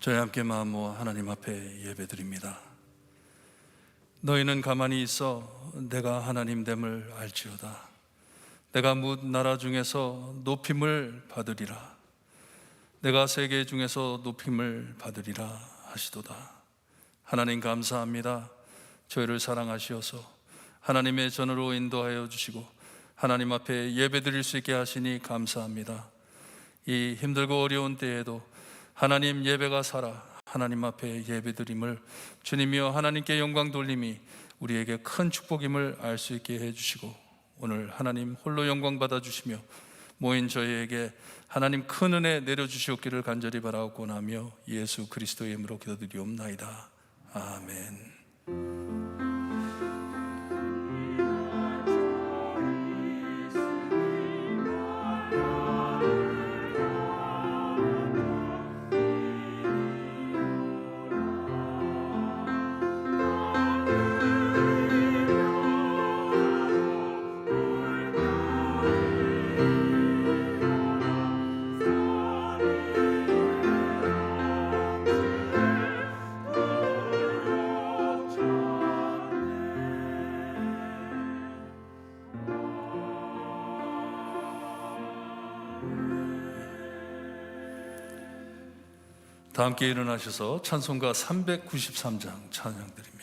저희 함께 마음 모아 하나님 앞에 예배드립니다. 너희는 가만히 있어 내가 하나님됨을 알지어다. 내가 뭇 나라 중에서 높임을 받으리라. 내가 세계 중에서 높임을 받으리라 하시도다. 하나님 감사합니다. 저희를 사랑하시어서 하나님의 전으로 인도하여 주시고 하나님 앞에 예배드릴 수 있게 하시니 감사합니다. 이 힘들고 어려운 때에도 하나님 예배가 살아 하나님 앞에 예배드림을 주님이여 하나님께 영광 돌림이 우리에게 큰 축복임을 알 수 있게 해주시고 오늘 하나님 홀로 영광 받아주시며 모인 저희에게 하나님 큰 은혜 내려주시옵기를 간절히 바라옵고나며 예수 그리스도의 이름으로 기도드리옵나이다. 아멘. 다 함께 일어나셔서 찬송가 393장 찬양드립니다.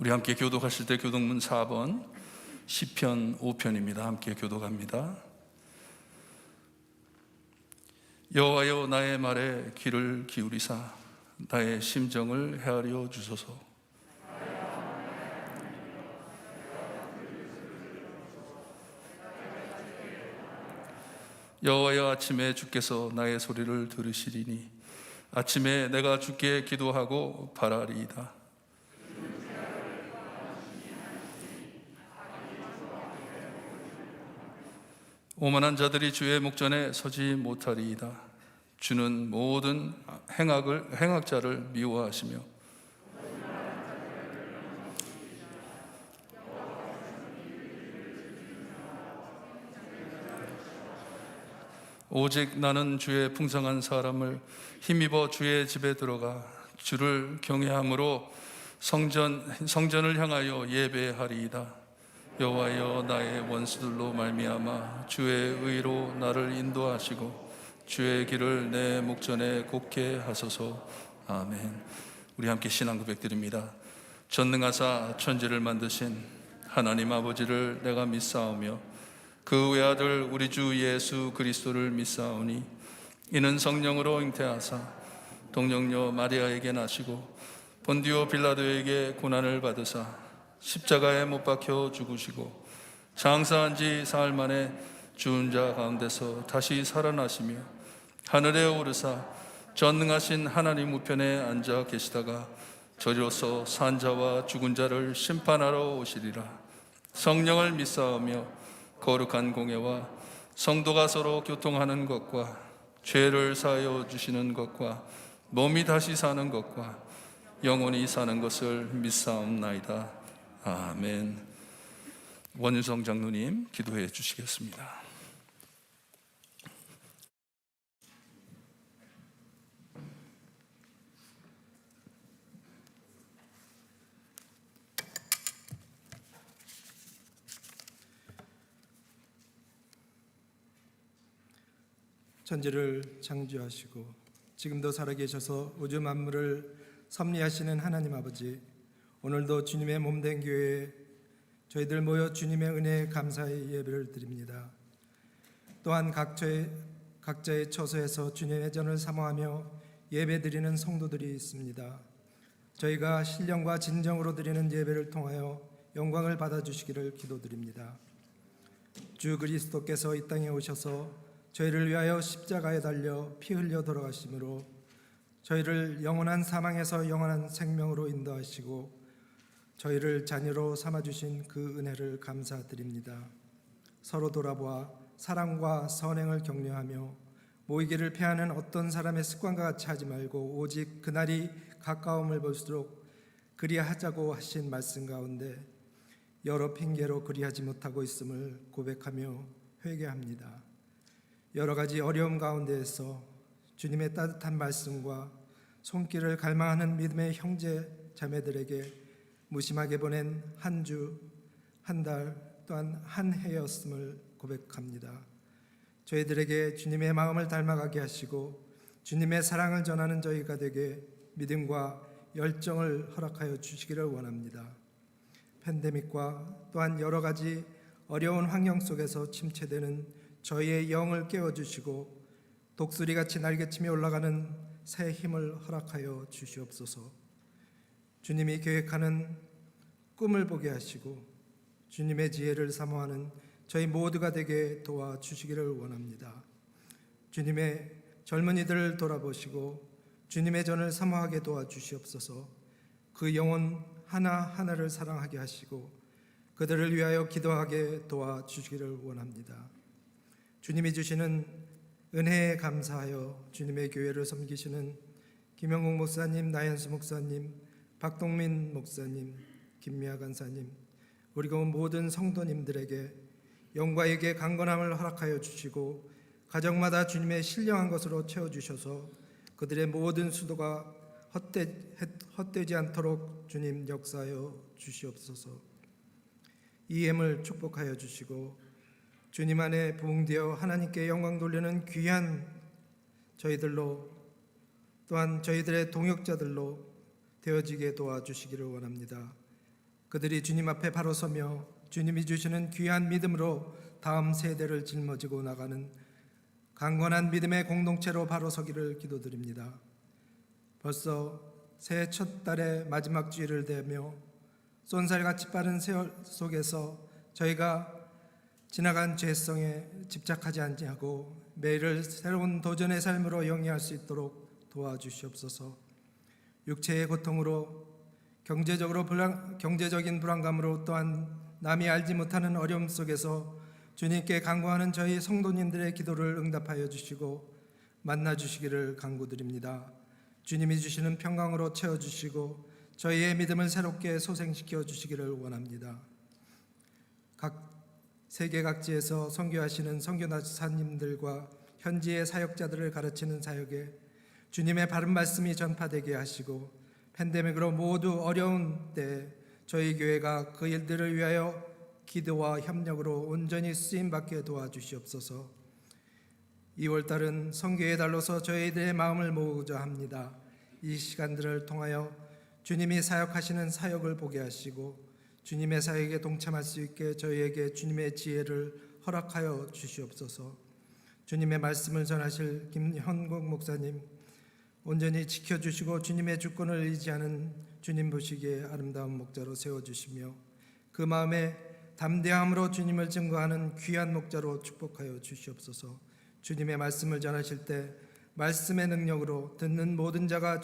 우리 함께 교독하실 때 교독문 4번 시편 5편입니다. 함께 교독합니다. 여호와여, 나의 말에 귀를 기울이사 나의 심정을 헤아려 주소서. 여호와여, 아침에 주께서 나의 소리를 들으시리니 아침에 내가 주께 기도하고 바라리이다. 오만한 자들이 주의 목전에 서지 못하리이다. 주는 모든 행악자를 미워하시며 오직 나는 주의 풍성한 사람을 힘입어 주의 집에 들어가 주를 경외함으로 성전을 향하여 예배하리이다. 여호와여, 나의 원수들로 말미암아 주의 의로 나를 인도하시고 주의 길을 내 목전에 곱게 하소서. 아멘. 우리 함께 신앙 고백드립니다. 전능하사 천지를 만드신 하나님 아버지를 내가 믿사오며 그 외아들 우리 주 예수 그리스도를 믿사오니 이는 성령으로 잉태하사 동정녀 마리아에게 나시고 본디오 빌라도에게 고난을 받으사 십자가에 못 박혀 죽으시고 장사한 지 사흘 만에 죽은 자 가운데서 다시 살아나시며 하늘에 오르사 전능하신 하나님 우편에 앉아 계시다가 저리로서 산 자와 죽은 자를 심판하러 오시리라. 성령을 믿사오며 거룩한 공예와 성도가 서로 교통하는 것과 죄를 사하여 주시는 것과 몸이 다시 사는 것과 영원히 사는 것을 믿사옵나이다. 아멘. 원윤성 장로님 기도해 주시겠습니다. 천지를 창조하시고 지금도 살아계셔서 우주 만물을 섭리하시는 하나님 아버지, 오늘도 주님의 몸된 교회에 저희들 모여 주님의 은혜에 감사의 예배를 드립니다. 또한 각자의 처소에서 주님의 전을 사모하며 예배드리는 성도들이 있습니다. 저희가 신령과 진정으로 드리는 예배를 통하여 영광을 받아주시기를 기도드립니다. 주 그리스도께서 이 땅에 오셔서 저희를 위하여 십자가에 달려 피 흘려 돌아가심으로 저희를 영원한 사망에서 영원한 생명으로 인도하시고 저희를 자녀로 삼아주신 그 은혜를 감사드립니다. 서로 돌아보아 사랑과 선행을 격려하며 모이기를 패하는 어떤 사람의 습관과 같이 하지 말고 오직 그날이 가까움을 볼수록 그리하자고 하신 말씀 가운데 여러 핑계로 그리하지 못하고 있음을 고백하며 회개합니다. 여러 가지 어려움 가운데에서 주님의 따뜻한 말씀과 손길을 갈망하는 믿음의 형제 자매들에게 무심하게 보낸 한 주, 한 달, 또한 한 해였음을 고백합니다. 저희들에게 주님의 마음을 닮아가게 하시고 주님의 사랑을 전하는 저희가 되게 믿음과 열정을 허락하여 주시기를 원합니다. 팬데믹과 또한 여러 가지 어려운 환경 속에서 침체되는 저희의 영을 깨워주시고 독수리같이 날개치며 올라가는 새 힘을 허락하여 주시옵소서. 주님이 계획하는 꿈을 보게 하시고 주님의 지혜를 사모하는 저희 모두가 되게 도와주시기를 원합니다. 주님의 젊은이들을 돌아보시고 주님의 전을 사모하게 도와주시옵소서. 그 영혼 하나하나를 사랑하게 하시고 그들을 위하여 기도하게 도와주시기를 원합니다. 주님이 주시는 은혜에 감사하여 주님의 교회를 섬기시는 김영국 목사님, 나현수 목사님, 박동민 목사님, 김미아 간사님, 그리고 모든 성도님들에게 영광에게 강건함을 허락하여 주시고 가정마다 주님의 신령한 것으로 채워주셔서 그들의 모든 수도가 헛되지 않도록 주님 역사하여 주시옵소서. 이 예물 축복하여 주시고 주님 안에 부흥되어 하나님께 영광 돌리는 귀한 저희들로 또한 저희들의 동역자들로 되어지게 도와주시기를 원합니다. 그들이 주님 앞에 바로 서며 주님이 주시는 귀한 믿음으로 다음 세대를 짊어지고 나가는 강건한 믿음의 공동체로 바로 서기를 기도드립니다. 벌써 새해 첫 달의 마지막 주일을 대며 쏜살같이 빠른 세월 속에서 저희가 지나간 죄성에 집착하지 아니하고 매일을 새로운 도전의 삶으로 영위할 수 있도록 도와주시옵소서. 육체의 고통으로 경제적인 불안감으로 또한 남이 알지 못하는 어려움 속에서 주님께 간구하는 저희 성도님들의 기도를 응답하여 주시고 만나 주시기를 간구드립니다. 주님이 주시는 평강으로 채워주시고 저희의 믿음을 새롭게 소생시켜 주시기를 원합니다. 세계 각지에서 선교하시는 선교사님들과 현지의 사역자들을 가르치는 사역에 주님의 바른 말씀이 전파되게 하시고 팬데믹으로 모두 어려운 때 저희 교회가 그 일들을 위하여 기도와 협력으로 온전히 쓰임받게 도와주시옵소서. 2월달은 선교의 달로서 저희들의 마음을 모으고자 합니다. 이 시간들을 통하여 주님이 사역하시는 사역을 보게 하시고 주님의 사역에 동참할 수 있게 저희에게 주님의 지혜를 허락하여 주시옵소서. 주님의 말씀을 전하실 김현국 목사님 온전히 지켜주시고 주님의 주권을 의지하는 주님 보시기에 아름다운 목자로 세워주시며 그 마음에 담대함으로 주님을 증거하는 귀한 목자로 축복하여 주시옵소서. 주님의 말씀을 전하실 때 말씀의 능력으로 듣는 모든 자가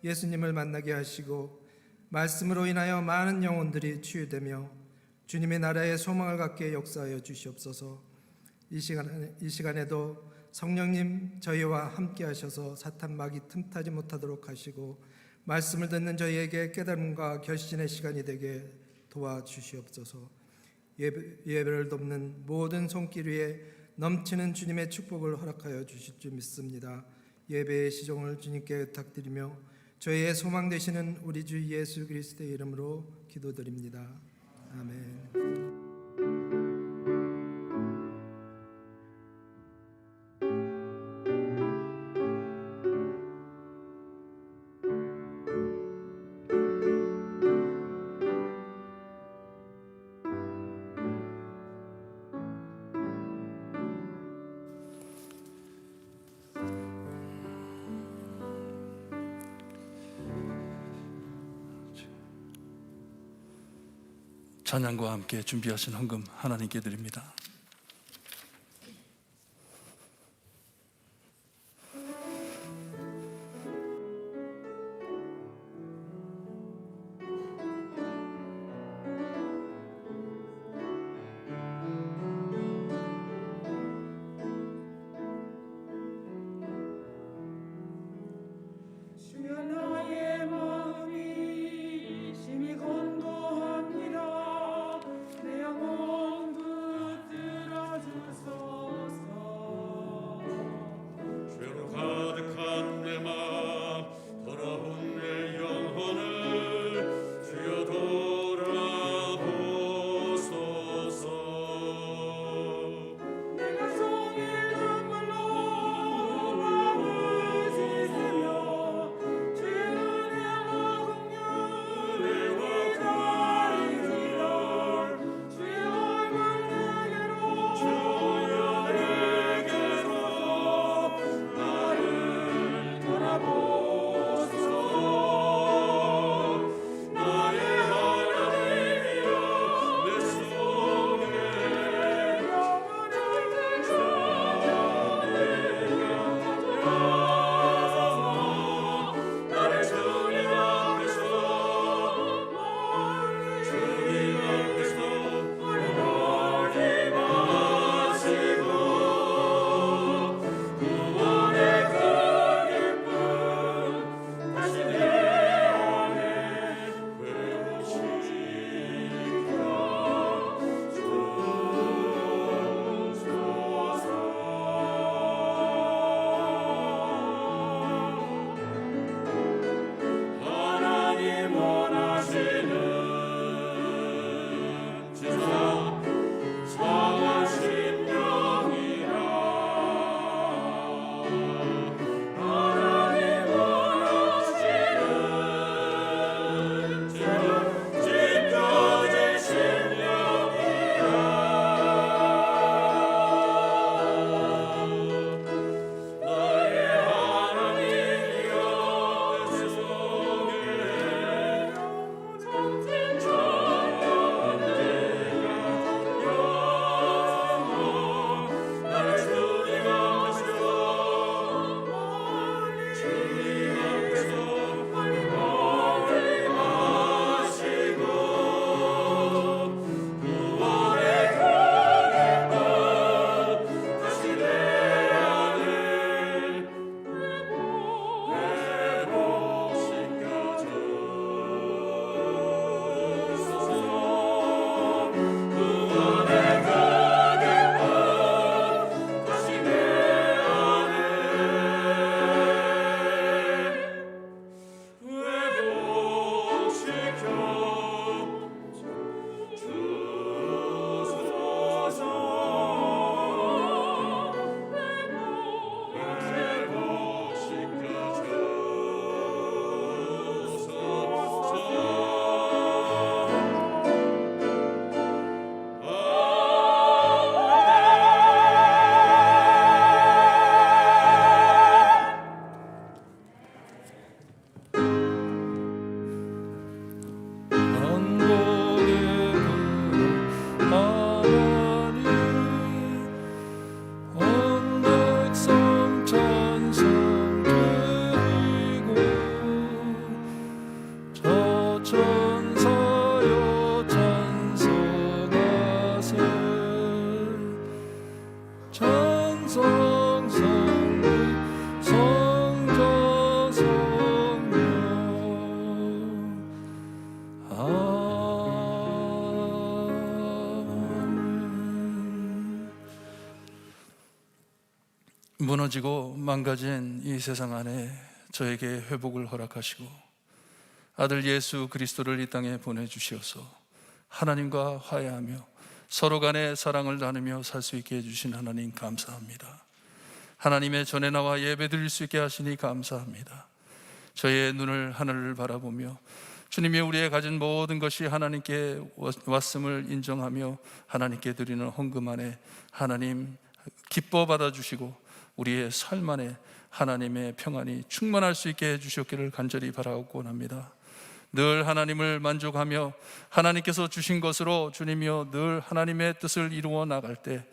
예수님을 만나게 하시고 말씀으로 인하여 많은 영혼들이 치유되며 주님의 나라의 소망을 갖게 역사하여 주시옵소서. 이 시간에도 성령님 저희와 함께 하셔서 사탄 마귀 틈타지 못하도록 하시고 말씀을 듣는 저희에게 깨달음과 결신의 시간이 되게 도와주시옵소서. 예배를 돕는 모든 손길 위에 넘치는 주님의 축복을 허락하여 주실 줄 믿습니다. 예배의 시종을 주님께 부탁드리며 저희의 소망 되시는 우리 주 예수 그리스도의 이름으로 기도드립니다. 아멘. 찬양과 함께 준비하신 헌금 하나님께 드립니다. 심히 건고합니다. 내 영혼 붙들고 무너지고 망가진 이 세상 안에 저에게 회복을 허락하시고 아들 예수 그리스도를 이 땅에 보내주시어서 하나님과 화해하며 서로 간에 사랑을 나누며 살 수 있게 해주신 하나님 감사합니다. 하나님의 전에 나와 예배 드릴 수 있게 하시니 감사합니다. 저의 눈을 하늘을 바라보며 주님이 우리의 가진 모든 것이 하나님께 왔음을 인정하며 하나님께 드리는 헌금 안에 하나님 기뻐 받아주시고 우리의 삶 안에 하나님의 평안이 충만할 수 있게 해주셨기를 간절히 바라고 원합니다. 늘 하나님을 만족하며 하나님께서 주신 것으로 주님이여 늘 하나님의 뜻을 이루어 나갈 때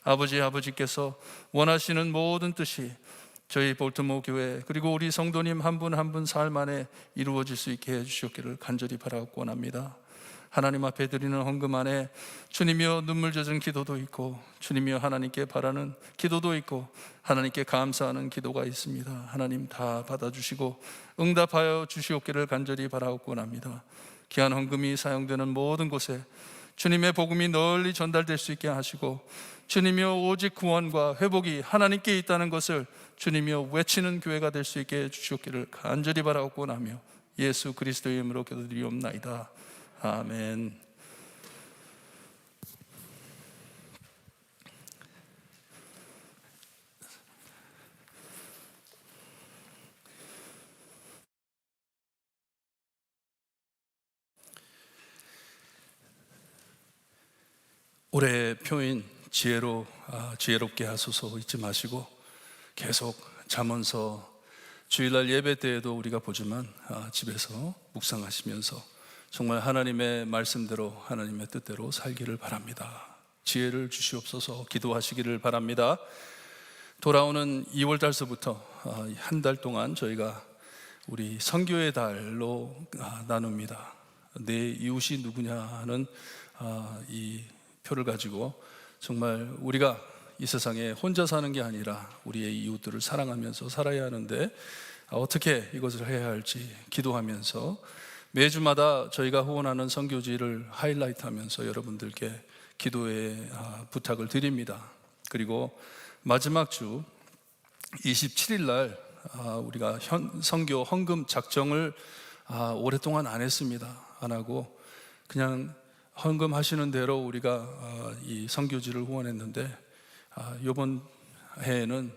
아버지께서 원하시는 모든 뜻이 저희 볼트모 교회 그리고 우리 성도님 한 분 한 분 삶 안에 이루어질 수 있게 해주셨기를 간절히 바라고 원합니다. 하나님 앞에 드리는 헌금 안에 주님이여 눈물 젖은 기도도 있고 주님이여 하나님께 바라는 기도도 있고 하나님께 감사하는 기도가 있습니다. 하나님 다 받아주시고 응답하여 주시옵기를 간절히 바라고 원합니다. 귀한 헌금이 사용되는 모든 곳에 주님의 복음이 널리 전달될 수 있게 하시고 주님이여 오직 구원과 회복이 하나님께 있다는 것을 주님이여 외치는 교회가 될 수 있게 해주시옵기를 간절히 바라고 원하며 예수 그리스도의 이름으로 기도드리옵나이다. 아멘. 올해 표인 지혜롭게 하소서 잊지 마시고 계속 잠언서 주일날 예배 때에도 우리가 보지만 집에서 묵상하시면서 정말 하나님의 말씀대로 하나님의 뜻대로 살기를 바랍니다. 지혜를 주시옵소서 기도하시기를 바랍니다. 돌아오는 2월 달서부터 한 달 동안 저희가 우리 선교의 달로 나눕니다. 내 이웃이 누구냐 하는 이 표를 가지고 정말 우리가 이 세상에 혼자 사는 게 아니라 우리의 이웃들을 사랑하면서 살아야 하는데 어떻게 이것을 해야 할지 기도하면서 매주마다 저희가 후원하는 선교지를 하이라이트하면서 여러분들께 기도의 부탁을 드립니다. 그리고 마지막 주 27일 날 우리가 선교 헌금 작정을 오랫동안 안 했습니다. 안 하고 그냥 헌금 하시는 대로 우리가 이 선교지를 후원했는데 이번 해에는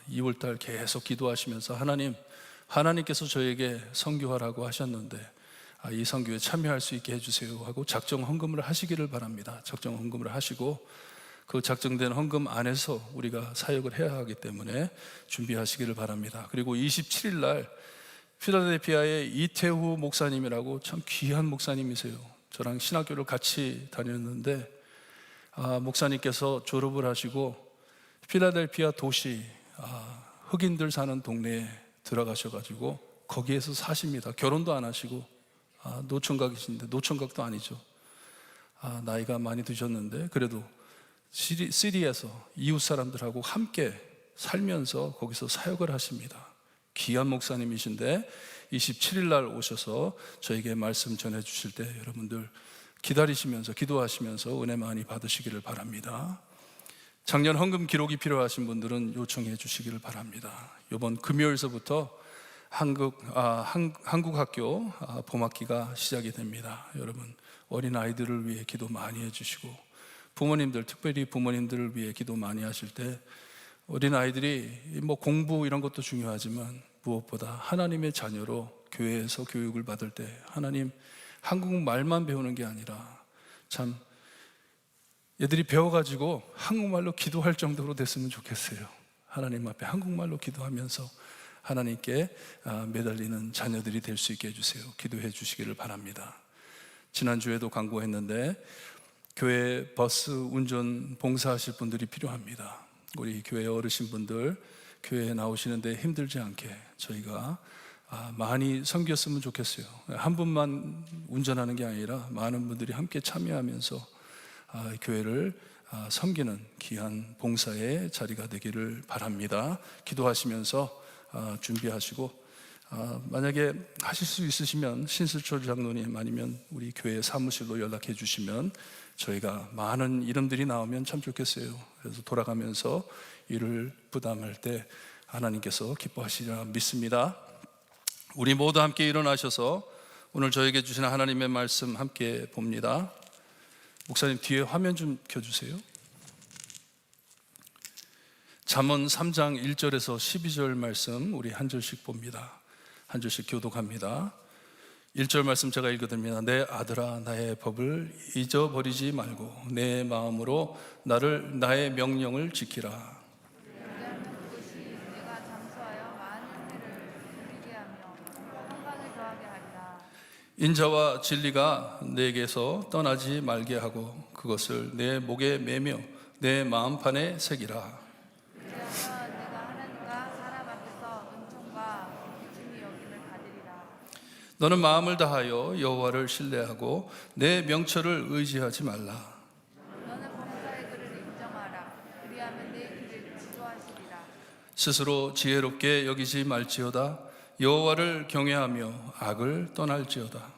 2월 달 계속 기도하시면서 하나님께서 저에게 선교하라고 하셨는데 이 선교에 참여할 수 있게 해주세요 하고 작정 헌금을 하시기를 바랍니다. 작정 헌금을 하시고 그 작정된 헌금 안에서 우리가 사역을 해야 하기 때문에 준비하시기를 바랍니다. 그리고 27일 날 필라델피아의 이태후 목사님이라고 참 귀한 목사님이세요. 저랑 신학교를 같이 다녔는데 목사님께서 졸업을 하시고 필라델피아 도시 흑인들 사는 동네에 들어가셔가지고 거기에서 사십니다. 결혼도 안 하시고 노총각이신데 노총각도 아니죠. 나이가 많이 드셨는데 그래도 시리에서 이웃 사람들하고 함께 살면서 거기서 사역을 하십니다. 귀한 목사님이신데 27일 날 오셔서 저에게 말씀 전해 주실 때 여러분들 기다리시면서 기도하시면서 은혜 많이 받으시기를 바랍니다. 작년 헌금 기록이 필요하신 분들은 요청해 주시기를 바랍니다. 이번 금요일서부터 한국 학교 봄학기가 시작이 됩니다. 여러분 어린 아이들을 위해 기도 많이 해주시고 부모님들 특별히 부모님들을 위해 기도 많이 하실 때 어린 아이들이 뭐 공부 이런 것도 중요하지만 무엇보다 하나님의 자녀로 교회에서 교육을 받을 때 하나님 한국말만 배우는 게 아니라 참 얘들이 배워가지고 한국말로 기도할 정도로 됐으면 좋겠어요. 하나님 앞에 한국말로 기도하면서 하나님께 매달리는 자녀들이 될 수 있게 해주세요. 기도해 주시기를 바랍니다. 지난주에도 광고했는데 교회 버스 운전 봉사하실 분들이 필요합니다. 우리 교회 어르신분들 교회에 나오시는데 힘들지 않게 저희가 많이 섬겼으면 좋겠어요. 한 분만 운전하는 게 아니라 많은 분들이 함께 참여하면서 교회를 섬기는 귀한 봉사의 자리가 되기를 바랍니다. 기도하시면서 준비하시고 만약에 하실 수 있으시면 신수철 장로님 아니면 우리 교회 사무실로 연락해 주시면 저희가 많은 이름들이 나오면 참 좋겠어요. 그래서 돌아가면서 일을 부담할 때 하나님께서 기뻐하시리라 믿습니다. 우리 모두 함께 일어나셔서 오늘 저에게 주시는 하나님의 말씀 함께 봅니다. 목사님 뒤에 화면 좀 켜주세요. 잠언 3장 1절에서 12절 말씀 우리 한 절씩 봅니다. 한 절씩 교독합니다. 1절 말씀 제가 읽어드립니다. 내 아들아 나의 법을 잊어버리지 말고 내 마음으로 나의 명령을 지키라. 왜냐하면 그것이 내가 장수하여 많은 해를 누리게 하며 평강을 더하게 하리라. 인자와 진리가 내게서 떠나지 말게 하고 그것을 내 목에 매며 내 마음판에 새기라. 그리하면 내가 하나님과 사람 앞에서 은총과 기쁨이 여김을 받으리라. 너는 마음을 다하여 여호와를 신뢰하고 내 명철을 의지하지 말라. 너는 범사의 그를 인정하라. 그리하면 내 길을 지도하시리라. 스스로 지혜롭게 여기지 말지어다. 여호와를 경외하며 악을 떠날지어다.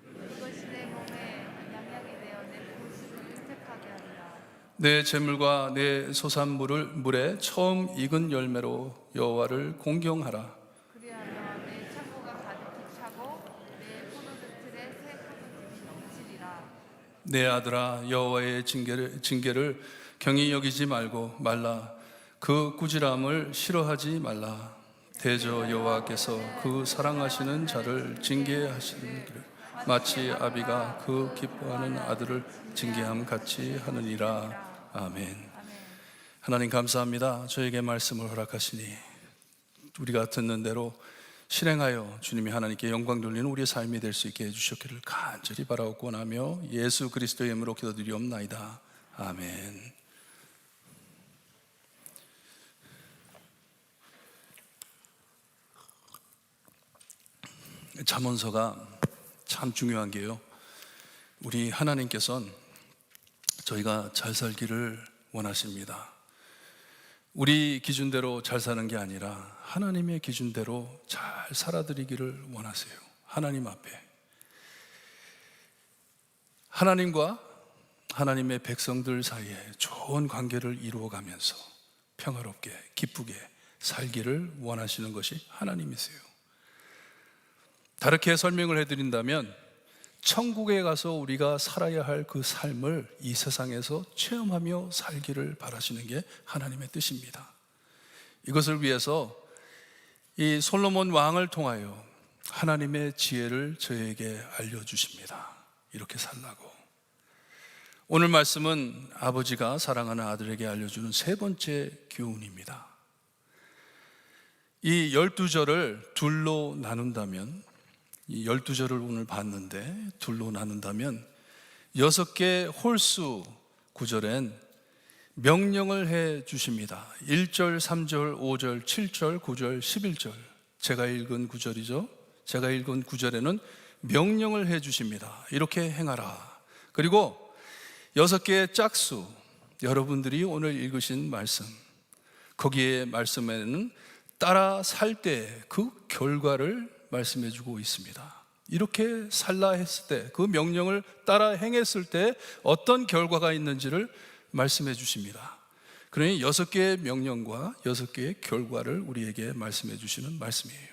그것이 내 몸에 양약이 되어 내 골수를 택하게 하리라. 내 재물과 내 소산물에 처음 익은 열매로 여호와를 공경하라. 그리하면 내 창고가 가득히 차고 내 포도즙 틀에 새 포도즙이 넘치리라. 내 아들아 여호와의 징계를 경히 여기지 말고 말라. 그 꾸지람을 싫어하지 말라. 대저 여호와께서 그 사랑하시는 자를 징계하시는 길 마치 아비가 그 기뻐하는 아들을 징계함 같이 하느니라. 아멘. 하나님 감사합니다. 저에게 말씀을 허락하시니 우리가 듣는 대로 실행하여 주님이 하나님께 영광 돌리는 우리의 삶이 될 수 있게 해주셨기를 간절히 바라옵고 나며 예수 그리스도의 이름으로 기도드리옵나이다. 아멘. 잠언서가 참 중요한 게요, 우리 하나님께서는 저희가 잘 살기를 원하십니다. 우리 기준대로 잘 사는 게 아니라 하나님의 기준대로 잘 살아드리기를 원하세요. 하나님 앞에 하나님과 하나님의 백성들 사이에 좋은 관계를 이루어가면서 평화롭게 기쁘게 살기를 원하시는 것이 하나님이세요. 다르게 설명을 해드린다면 천국에 가서 우리가 살아야 할 그 삶을 이 세상에서 체험하며 살기를 바라시는 게 하나님의 뜻입니다. 이것을 위해서 이 솔로몬 왕을 통하여 하나님의 지혜를 저에게 알려주십니다. 이렇게 살라고. 오늘 말씀은 아버지가 사랑하는 아들에게 알려주는 세 번째 교훈입니다. 이 12절을 둘로 나눈다면, 이 12절을 오늘 봤는데 둘로 나눈다면 6개 홀수 구절엔 명령을 해 주십니다. 1절, 3절, 5절, 7절, 9절, 11절 제가 읽은 구절이죠. 제가 읽은 구절에는 명령을 해 주십니다. 이렇게 행하라. 그리고 6개의 짝수, 여러분들이 오늘 읽으신 말씀, 거기에 말씀에는 따라 살 때 그 결과를 말씀해 주고 있습니다. 이렇게 살라 했을 때, 그 명령을 따라 행했을 때 어떤 결과가 있는지를 말씀해 주십니다. 그러니 6개의 명령과 6개의 결과를 우리에게 말씀해 주시는 말씀이에요.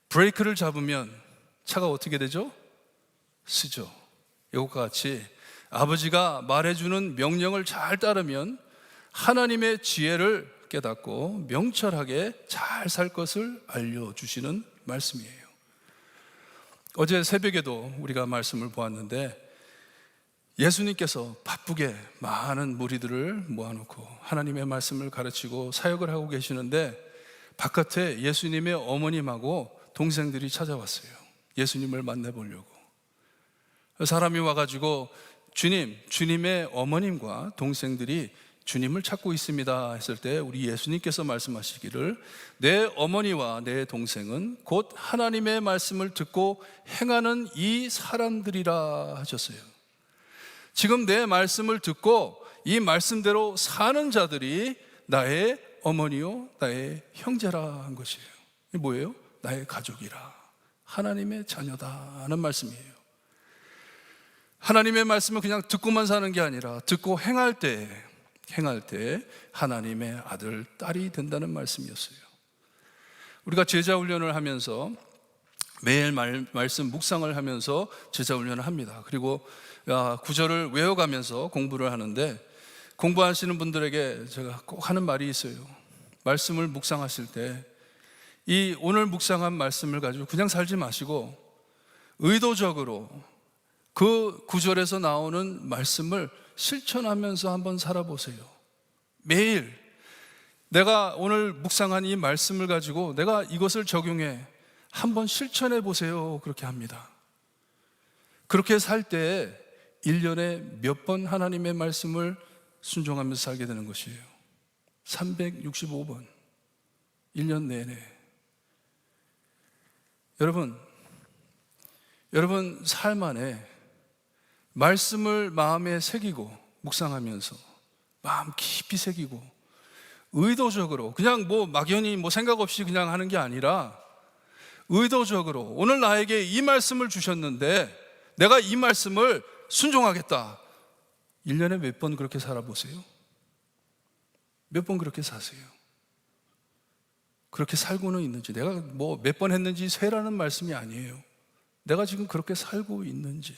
브레이크를 잡으면 차가 어떻게 되죠? 쓰죠. 이것과 같이 아버지가 말해주는 명령을 잘 따르면 하나님의 지혜를 깨닫고 명철하게 잘 살 것을 알려주시는 말씀이에요. 어제 새벽에도 우리가 말씀을 보았는데 예수님께서 바쁘게 많은 무리들을 모아놓고 하나님의 말씀을 가르치고 사역을 하고 계시는데 바깥에 예수님의 어머님하고 동생들이 찾아왔어요. 예수님을 만나보려고. 사람이 와가지고 주님의 어머님과 동생들이 주님을 찾고 있습니다 했을 때 우리 예수님께서 말씀하시기를 내 어머니와 내 동생은 곧 하나님의 말씀을 듣고 행하는 이 사람들이라 하셨어요. 지금 내 말씀을 듣고 이 말씀대로 사는 자들이 나의 어머니요 나의 형제라 한 것이에요. 이게 뭐예요? 나의 가족이라, 하나님의 자녀다 하는 말씀이에요. 하나님의 말씀을 그냥 듣고만 사는 게 아니라 듣고 행할 때 하나님의 아들, 딸이 된다는 말씀이었어요. 우리가 제자 훈련을 하면서 매일 말씀 묵상을 하면서 제자 훈련을 합니다. 그리고 구절을 외워가면서 공부를 하는데, 공부하시는 분들에게 제가 꼭 하는 말이 있어요. 말씀을 묵상하실 때 이 오늘 묵상한 말씀을 가지고 그냥 살지 마시고 의도적으로 그 구절에서 나오는 말씀을 실천하면서 한번 살아보세요. 매일 내가 오늘 묵상한 이 말씀을 가지고 내가 이것을 적용해 한번 실천해 보세요. 그렇게 합니다. 그렇게 살 때 1년에 몇 번 하나님의 말씀을 순종하면서 살게 되는 것이에요. 365번, 1년 내내. 여러분 삶 안에 말씀을 마음에 새기고 묵상하면서 마음 깊이 새기고 의도적으로 그냥 막연히 생각 없이 그냥 하는 게 아니라 의도적으로 오늘 나에게 이 말씀을 주셨는데 내가 이 말씀을 순종하겠다. 1년에 몇 번 그렇게 살아보세요? 몇 번 그렇게 사세요? 그렇게 살고는 있는지, 내가 몇 번 했는지 세라는 말씀이 아니에요. 내가 지금 그렇게 살고 있는지,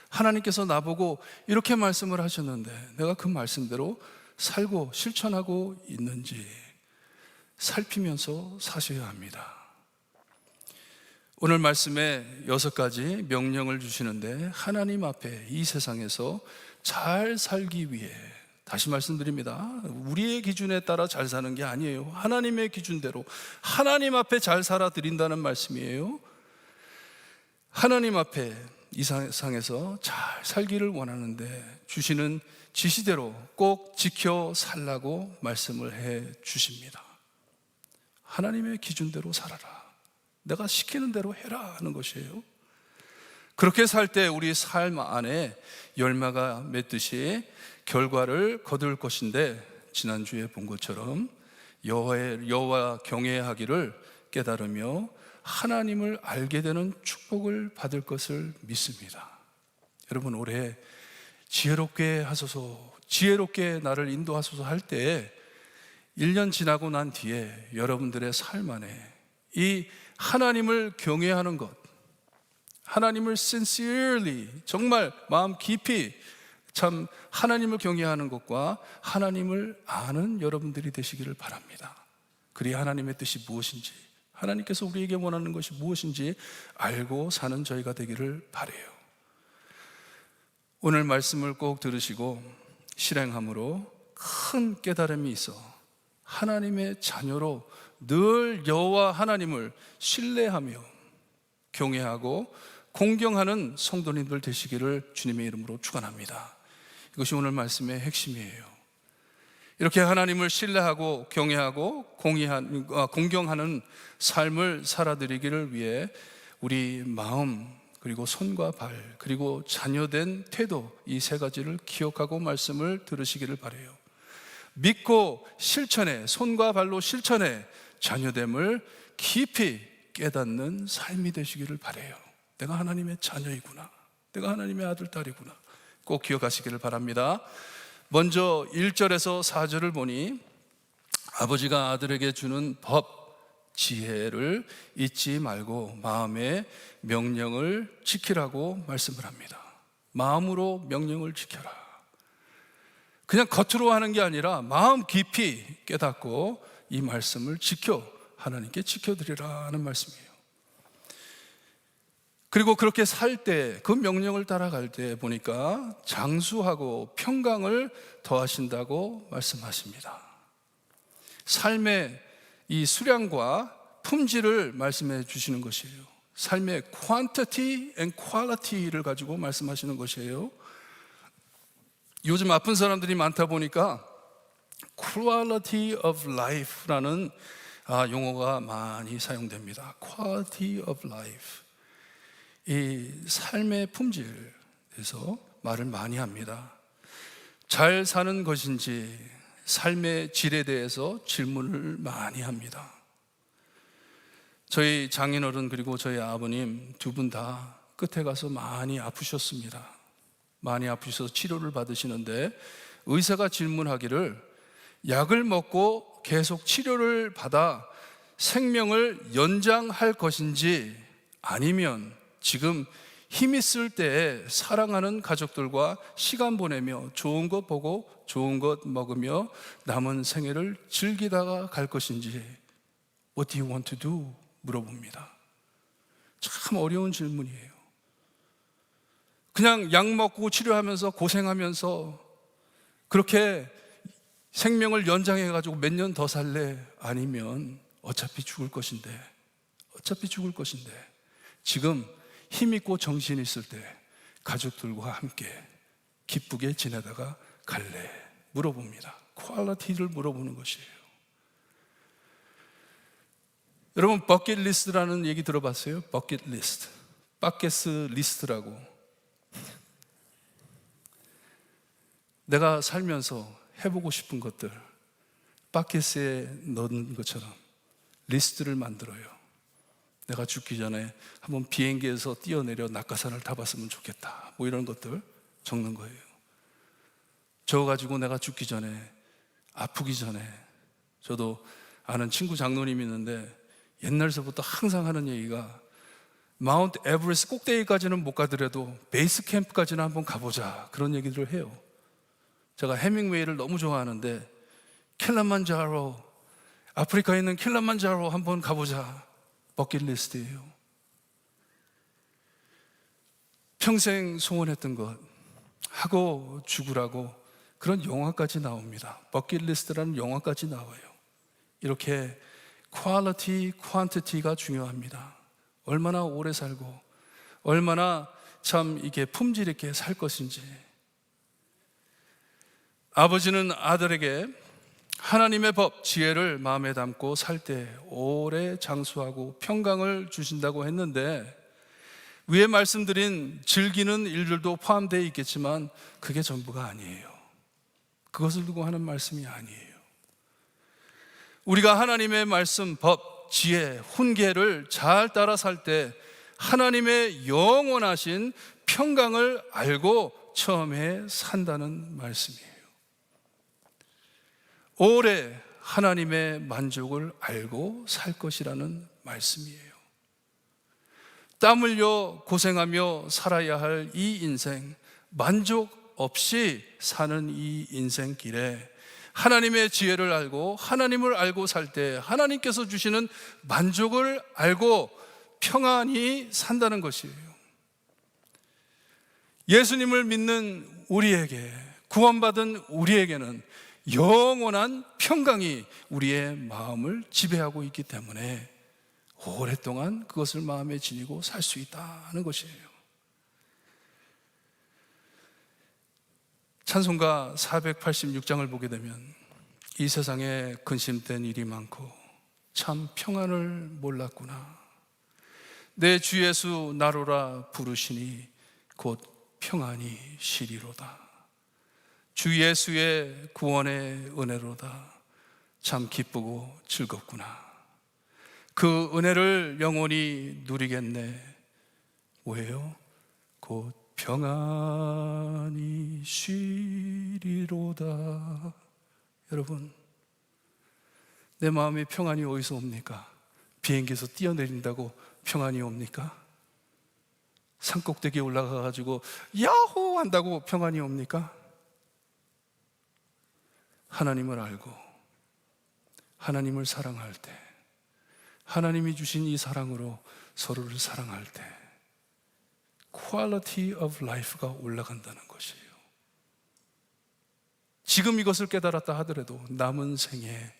하나님께서 나보고 이렇게 말씀을 하셨는데 내가 그 말씀대로 살고 실천하고 있는지 살피면서 사셔야 합니다. 오늘 말씀에 6가지 명령을 주시는데 하나님 앞에 이 세상에서 잘 살기 위해, 다시 말씀드립니다, 우리의 기준에 따라 잘 사는 게 아니에요. 하나님의 기준대로 하나님 앞에 잘 살아드린다는 말씀이에요. 하나님 앞에 이 세상에서 잘 살기를 원하는데 주시는 지시대로 꼭 지켜 살라고 말씀을 해 주십니다. 하나님의 기준대로 살아라, 내가 시키는 대로 해라 하는 것이에요. 그렇게 살 때 우리 삶 안에 열매가 맺듯이 결과를 거둘 것인데, 지난주에 본 것처럼 여호와 경외하기를 깨달으며 하나님을 알게 되는 축복을 받을 것을 믿습니다. 여러분, 올해 지혜롭게 하소서, 지혜롭게 나를 인도하소서 할 때 1년 지나고 난 뒤에 여러분들의 삶 안에 이 하나님을 경외하는 것, 하나님을 sincerely, 정말 마음 깊이 참 하나님을 경외하는 것과 하나님을 아는 여러분들이 되시기를 바랍니다. 그리 하나님의 뜻이 무엇인지, 하나님께서 우리에게 원하는 것이 무엇인지 알고 사는 저희가 되기를 바라요. 오늘 말씀을 꼭 들으시고 실행함으로 큰 깨달음이 있어 하나님의 자녀로 늘 여호와 하나님을 신뢰하며 경외하고 공경하는 성도님들 되시기를 주님의 이름으로 축원합니다. 이것이 오늘 말씀의 핵심이에요. 이렇게 하나님을 신뢰하고 경외하고 공경하는 삶을 살아드리기를 위해 우리 마음, 그리고 손과 발, 그리고 자녀된 태도, 이 3가지를 기억하고 말씀을 들으시기를 바라요. 믿고 실천해, 손과 발로 실천해 자녀됨을 깊이 깨닫는 삶이 되시기를 바라요. 내가 하나님의 자녀이구나, 내가 하나님의 아들, 딸이구나, 꼭 기억하시기를 바랍니다. 먼저 1절에서 4절을 보니 아버지가 아들에게 주는 법, 지혜를 잊지 말고 마음의 명령을 지키라고 말씀을 합니다. 마음으로 명령을 지켜라. 그냥 겉으로 하는 게 아니라 마음 깊이 깨닫고 이 말씀을 지켜 하나님께 지켜드리라는 말씀이에요. 그리고 그렇게 살 때, 그 명령을 따라갈 때 보니까 장수하고 평강을 더하신다고 말씀하십니다. 삶의 이 수량과 품질을 말씀해 주시는 것이에요. 삶의 quantity and quality를 가지고 말씀하시는 것이에요. 요즘 아픈 사람들이 많다 보니까 quality of life라는 용어가 많이 사용됩니다. quality of life, 이 삶의 품질에서 말을 많이 합니다. 잘 사는 것인지 삶의 질에 대해서 질문을 많이 합니다. 저희 장인어른 그리고 저희 아버님 두 분 다 끝에 가서 많이 아프셨습니다. 많이 아프셔서 치료를 받으시는데 의사가 질문하기를 약을 먹고 계속 치료를 받아 생명을 연장할 것인지 아니면 지금 힘 있을 때에 사랑하는 가족들과 시간 보내며 좋은 것 보고 좋은 것 먹으며 남은 생애를 즐기다가 갈 것인지 What do you want to do? 물어봅니다. 참 어려운 질문이에요. 그냥 약 먹고 치료하면서 고생하면서 그렇게 생명을 연장해가지고 몇 년 더 살래? 아니면 어차피 죽을 것인데 지금 힘 있고 정신 있을 때 가족들과 함께 기쁘게 지내다가 갈래? 물어봅니다. 퀄리티를 물어보는 것이에요. 여러분 버킷리스트라는 얘기 들어봤어요? 버킷리스트, 바켓스 리스트라고. 내가 살면서 해보고 싶은 것들 바켓에 넣은 것처럼 리스트를 만들어요. 내가 죽기 전에 한번 비행기에서 뛰어내려 낙하산을 타봤으면 좋겠다, 뭐 이런 것들 적는 거예요. 적어가지고 내가 죽기 전에, 아프기 전에, 저도 아는 친구 장로님이 있는데 옛날서부터 항상 하는 얘기가 마운트 에버레스트 꼭대기까지는 못 가더라도 베이스 캠프까지는 한번 가보자, 그런 얘기들을 해요. 제가 해밍웨이를 너무 좋아하는데 킬리만자로, 아프리카에 있는 킬리만자로 한번 가보자, 버킷리스트예요. 평생 소원했던 것 하고 죽으라고 그런 영화까지 나옵니다. 버킷리스트라는 영화까지 나와요. 이렇게 퀄리티, 퀀티티가 중요합니다. 얼마나 오래 살고 얼마나 참 이게 품질 있게 살 것인지. 아버지는 아들에게 하나님의 법, 지혜를 마음에 담고 살 때 오래 장수하고 평강을 주신다고 했는데 위에 말씀드린 즐기는 일들도 포함되어 있겠지만 그게 전부가 아니에요. 그것을 두고 하는 말씀이 아니에요. 우리가 하나님의 말씀, 법, 지혜, 훈계를 잘 따라 살 때 하나님의 영원하신 평강을 알고 처음에 산다는 말씀이에요. 오래 하나님의 만족을 알고 살 것이라는 말씀이에요. 땀 흘려 고생하며 살아야 할 이 인생, 만족 없이 사는 이 인생길에 하나님의 지혜를 알고 하나님을 알고 살 때 하나님께서 주시는 만족을 알고 평안히 산다는 것이에요. 예수님을 믿는 우리에게, 구원받은 우리에게는 영원한 평강이 우리의 마음을 지배하고 있기 때문에 오랫동안 그것을 마음에 지니고 살 수 있다는 것이에요. 찬송가 486장을 보게 되면 이 세상에 근심된 일이 많고 참 평안을 몰랐구나. 내 주 예수 나로라 부르시니 곧 평안이 시리로다. 주 예수의 구원의 은혜로다. 참 기쁘고 즐겁구나. 그 은혜를 영원히 누리겠네. 왜요? 곧 평안이 쉬리로다. 여러분, 내 마음의 평안이 어디서 옵니까? 비행기에서 뛰어내린다고 평안이 옵니까? 산꼭대기에 올라가가지고 야호 한다고 평안이 옵니까? 하나님을 알고 하나님을 사랑할 때, 하나님이 주신 이 사랑으로 서로를 사랑할 때 Quality of life가 올라간다는 것이에요. 지금 이것을 깨달았다 하더라도 남은 생에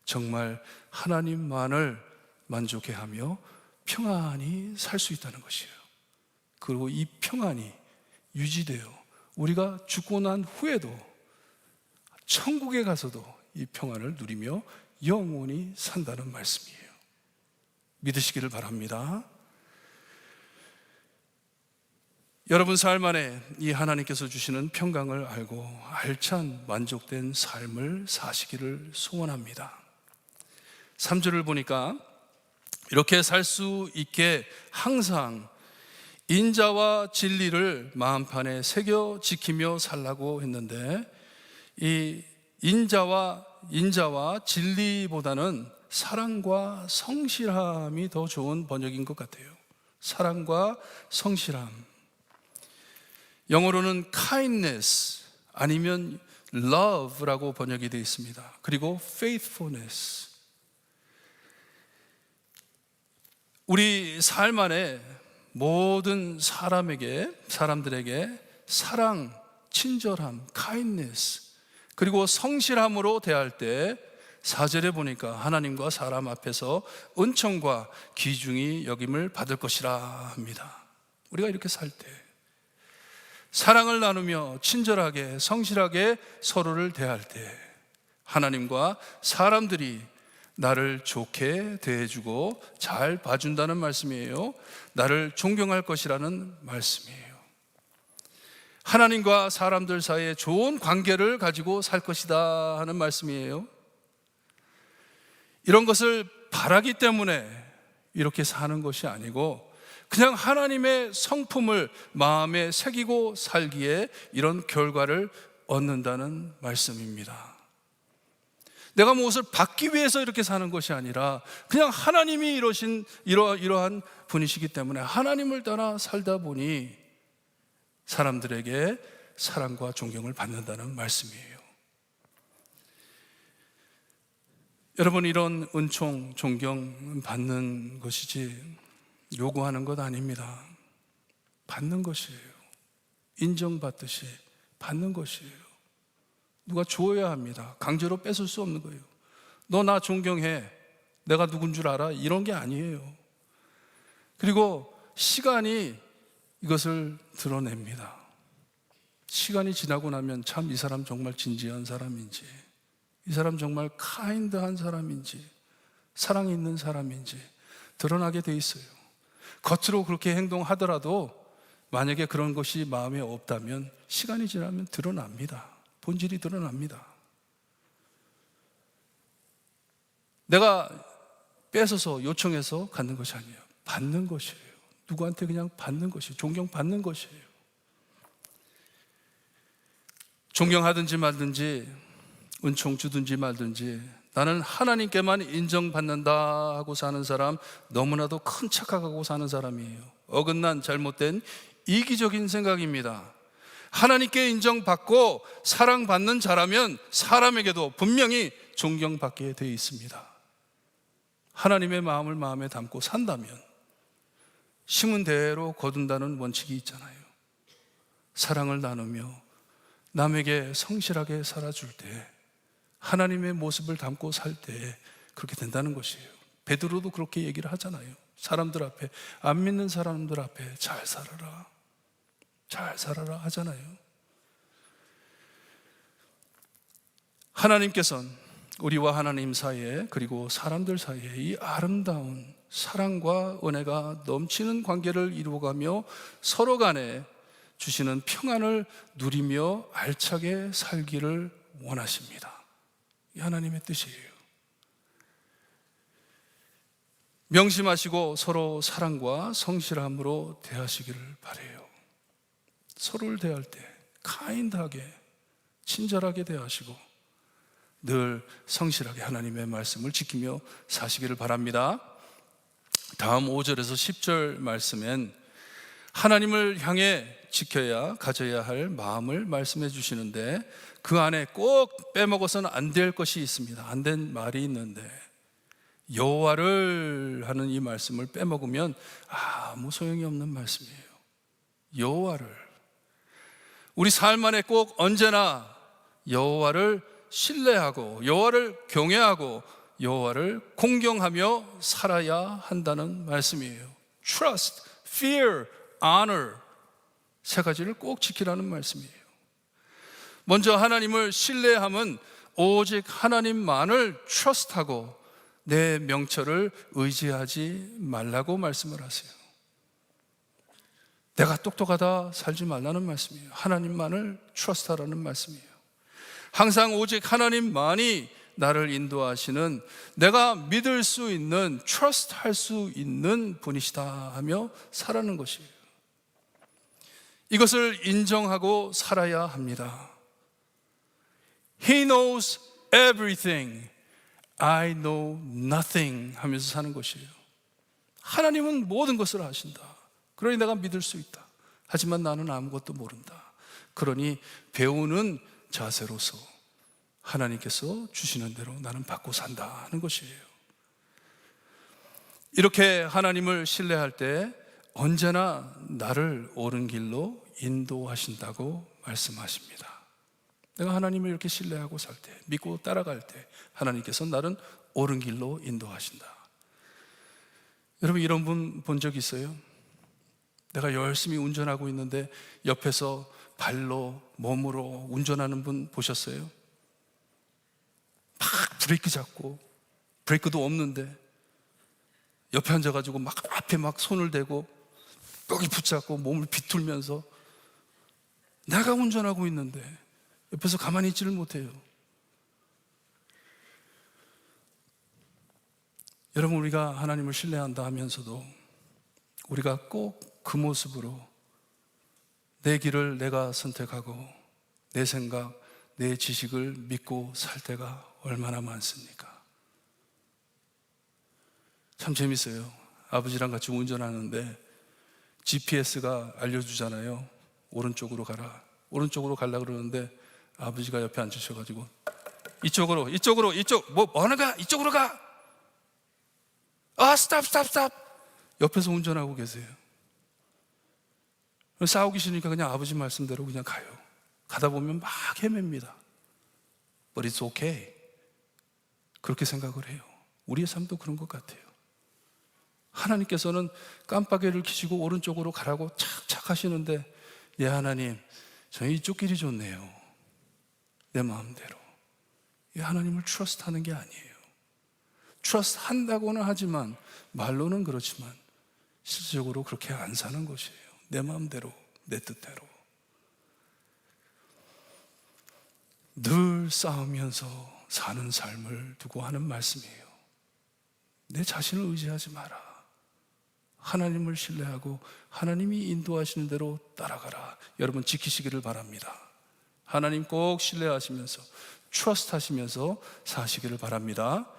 정말 하나님만을 만족해 하며 평안히 살 수 있다는 것이에요. 그리고 이 평안이 유지되어 우리가 죽고 난 후에도 천국에 가서도 이 평안을 누리며 영원히 산다는 말씀이에요. 믿으시기를 바랍니다. 여러분 삶 안에 이 하나님께서 주시는 평강을 알고 알찬 만족된 삶을 사시기를 소원합니다. 3절을 보니까 이렇게 살 수 있게 항상 인자와 진리를 마음판에 새겨 지키며 살라고 했는데, 이 인자와 진리보다는 사랑과 성실함이 더 좋은 번역인 것 같아요. 사랑과 성실함. 영어로는 kindness 아니면 love라고 번역이 되어 있습니다. 그리고 faithfulness. 우리 삶 안에 모든 사람들에게 사랑, 친절함, kindness, 그리고 성실함으로 대할 때 4절에 보니까 하나님과 사람 앞에서 은총과 귀중히 여김을 받을 것이라 합니다. 우리가 이렇게 살 때 사랑을 나누며 친절하게 성실하게 서로를 대할 때 하나님과 사람들이 나를 좋게 대해주고 잘 봐준다는 말씀이에요. 나를 존경할 것이라는 말씀이에요. 하나님과 사람들 사이에 좋은 관계를 가지고 살 것이다 하는 말씀이에요. 이런 것을 바라기 때문에 이렇게 사는 것이 아니고 그냥 하나님의 성품을 마음에 새기고 살기에 이런 결과를 얻는다는 말씀입니다. 내가 무엇을 받기 위해서 이렇게 사는 것이 아니라 그냥 하나님이 이러한 분이시기 때문에 하나님을 따라 살다 보니 사람들에게 사랑과 존경을 받는다는 말씀이에요. 여러분, 이런 은총, 존경 받는 것이지 요구하는 것 아닙니다. 받는 것이에요. 인정받듯이 받는 것이에요. 누가 주어야 합니다. 강제로 뺏을 수 없는 거예요. 너 나 존경해. 내가 누군 줄 알아? 이런 게 아니에요. 그리고 시간이 이것을 드러냅니다. 시간이 지나고 나면 참 이 사람 정말 진지한 사람인지, 이 사람 정말 카인드한 사람인지, 사랑이 있는 사람인지 드러나게 돼 있어요. 겉으로 그렇게 행동하더라도 만약에 그런 것이 마음에 없다면 시간이 지나면 드러납니다. 본질이 드러납니다. 내가 뺏어서 요청해서 갖는 것이 아니에요. 받는 것이에요. 누구한테 그냥 받는 것이에요. 존경받는 것이에요. 존경하든지 말든지 은총 주든지 말든지 나는 하나님께만 인정받는다 하고 사는 사람, 너무나도 큰 착각하고 사는 사람이에요. 어긋난 잘못된 이기적인 생각입니다. 하나님께 인정받고 사랑받는 자라면 사람에게도 분명히 존경받게 되어 있습니다. 하나님의 마음을 마음에 담고 산다면 심은 대로 거둔다는 원칙이 있잖아요. 사랑을 나누며 남에게 성실하게 살아줄 때, 하나님의 모습을 담고 살 때 그렇게 된다는 것이에요. 베드로도 그렇게 얘기를 하잖아요. 사람들 앞에, 안 믿는 사람들 앞에 잘 살아라, 잘 살아라 하잖아요. 하나님께서는 우리와 하나님 사이에, 그리고 사람들 사이에 이 아름다운 사랑과 은혜가 넘치는 관계를 이루어가며 서로 간에 주시는 평안을 누리며 알차게 살기를 원하십니다. 이 하나님의 뜻이에요. 명심하시고 서로 사랑과 성실함으로 대하시기를 바라요. 서로를 대할 때 카인드하게, 친절하게 대하시고 늘 성실하게 하나님의 말씀을 지키며 사시기를 바랍니다. 다음 5절에서 10절 말씀엔 하나님을 향해 지켜야 가져야 할 마음을 말씀해 주시는데, 그 안에 꼭 빼먹어서는 안 될 것이 있습니다. 안 된 말이 있는데, 여호와를 하는 이 말씀을 빼먹으면 아무 소용이 없는 말씀이에요. 여호와를, 우리 삶 안에 꼭 언제나 여호와를 신뢰하고 여호와를 경외하고 여호와를 공경하며 살아야 한다는 말씀이에요. Trust, fear, honor, 세 가지를 꼭 지키라는 말씀이에요. 먼저 하나님을 신뢰함은 오직 하나님만을 trust하고 내 명철을 의지하지 말라고 말씀을 하세요. 내가 똑똑하다 살지 말라는 말씀이에요. 하나님만을 trust하라는 말씀이에요. 항상 오직 하나님만이 나를 인도하시는, 내가 믿을 수 있는, 트러스트 할 수 있는 분이시다 하며 살아가는 것이에요. 이것을 인정하고 살아야 합니다. He knows everything, I know nothing 하면서 사는 것이에요. 하나님은 모든 것을 아신다. 그러니 내가 믿을 수 있다. 하지만 나는 아무것도 모른다. 그러니 배우는 자세로서 하나님께서 주시는 대로 나는 받고 산다 하는 것이에요. 이렇게 하나님을 신뢰할 때 언제나 나를 옳은 길로 인도하신다고 말씀하십니다. 내가 하나님을 이렇게 신뢰하고 살 때, 믿고 따라갈 때 하나님께서 나를 옳은 길로 인도하신다. 여러분, 이런 분 본 적 있어요? 내가 열심히 운전하고 있는데 옆에서 발로, 몸으로 운전하는 분 보셨어요? 막 브레이크 잡고, 브레이크도 없는데 옆에 앉아가지고 막 앞에 막 손을 대고 여기 붙잡고 몸을 비틀면서, 내가 운전하고 있는데 옆에서 가만히 있지를 못해요. 여러분, 우리가 하나님을 신뢰한다 하면서도 우리가 꼭 그 모습으로 내 길을 내가 선택하고 내 생각, 내 지식을 믿고 살 때가 얼마나 많습니까? 참 재밌어요. 아버지랑 같이 운전하는데 GPS가 알려주잖아요. 오른쪽으로 가라. 오른쪽으로 가려고 그러는데 아버지가 옆에 앉으셔가지고 이쪽으로, 뭐 어느 가? 이쪽으로 가. 스탑. 옆에서 운전하고 계세요. 싸우기 싫으니까 그냥 아버지 말씀대로 그냥 가요. 가다 보면 막 헤맵니다. But it's okay. 그렇게 생각을 해요. 우리의 삶도 그런 것 같아요. 하나님께서는 깜빡이를 켜시고 오른쪽으로 가라고 착착 하시는데, 예 하나님, 저희 이쪽 길이 좋네요. 내 마음대로. 이 하나님을 트러스트하는 게 아니에요. 트러스트 한다고는 하지만, 말로는 그렇지만 실질적으로 그렇게 안 사는 것이에요. 내 마음대로, 내 뜻대로. 늘 싸우면서 사는 삶을 두고 하는 말씀이에요. 내 자신을 의지하지 마라. 하나님을 신뢰하고 하나님이 인도하시는 대로 따라가라. 여러분, 지키시기를 바랍니다. 하나님 꼭 신뢰하시면서 트러스트 하시면서 사시기를 바랍니다.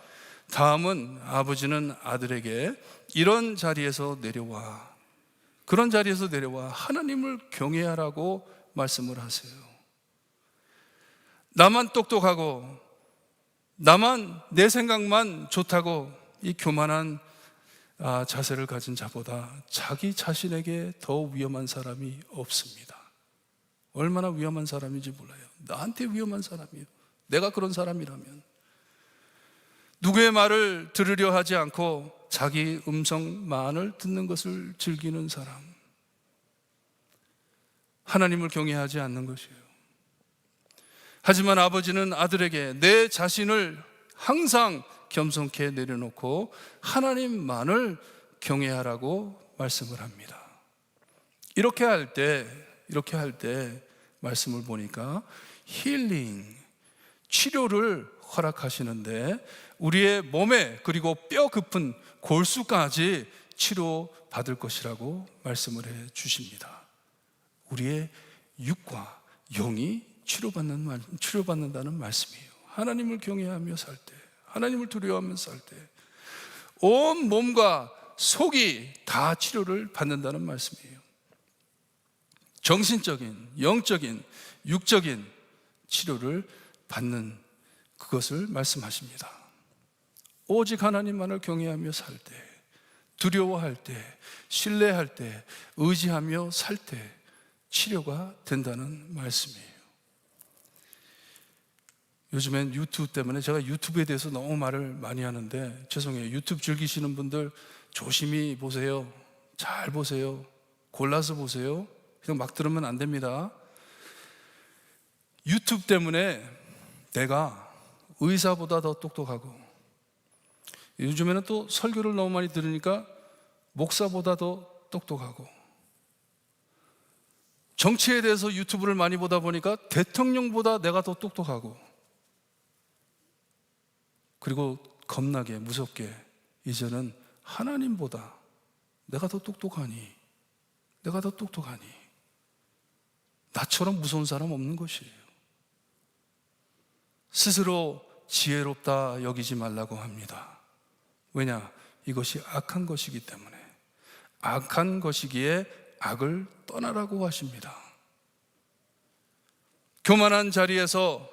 다음은 아버지는 아들에게 이런 자리에서 내려와, 그런 자리에서 내려와 하나님을 경외하라고 말씀을 하세요. 나만 똑똑하고 나만, 내 생각만 좋다고 이 교만한 자세를 가진 자보다 자기 자신에게 더 위험한 사람이 없습니다. 얼마나 위험한 사람인지 몰라요. 나한테 위험한 사람이에요. 내가 그런 사람이라면. 누구의 말을 들으려 하지 않고 자기 음성만을 듣는 것을 즐기는 사람, 하나님을 경외하지 않는 것이에요. 하지만 아버지는 아들에게 내 자신을 항상 겸손케 내려놓고 하나님만을 경외하라고 말씀을 합니다. 이렇게 할 때 말씀을 보니까 힐링, 치료를 허락하시는데 우리의 몸에, 그리고 뼈 깊은 골수까지 치료받을 것이라고 말씀을 해 주십니다. 우리의 육과 영이 치료받는다는 말씀이에요. 하나님을 경외하며 살 때, 하나님을 두려워하며 살 때 온 몸과 속이 다 치료를 받는다는 말씀이에요. 정신적인, 영적인, 육적인 치료를 받는 그것을 말씀하십니다. 오직 하나님만을 경외하며 살 때, 두려워할 때, 신뢰할 때, 의지하며 살 때 치료가 된다는 말씀이에요. 요즘엔 유튜브 때문에 제가 유튜브에 대해서 너무 말을 많이 하는데 죄송해요. 유튜브 즐기시는 분들 조심히 보세요. 잘 보세요. 골라서 보세요. 그냥 막 들으면 안 됩니다. 유튜브 때문에 내가 의사보다 더 똑똑하고, 요즘에는 또 설교를 너무 많이 들으니까 목사보다 더 똑똑하고, 정치에 대해서 유튜브를 많이 보다 보니까 대통령보다 내가 더 똑똑하고, 그리고 겁나게 무섭게 이제는 하나님보다 내가 더 똑똑하니 나처럼 무서운 사람 없는 것이에요. 스스로 지혜롭다 여기지 말라고 합니다. 왜냐? 이것이 악한 것이기 때문에. 악한 것이기에 악을 떠나라고 하십니다. 교만한 자리에서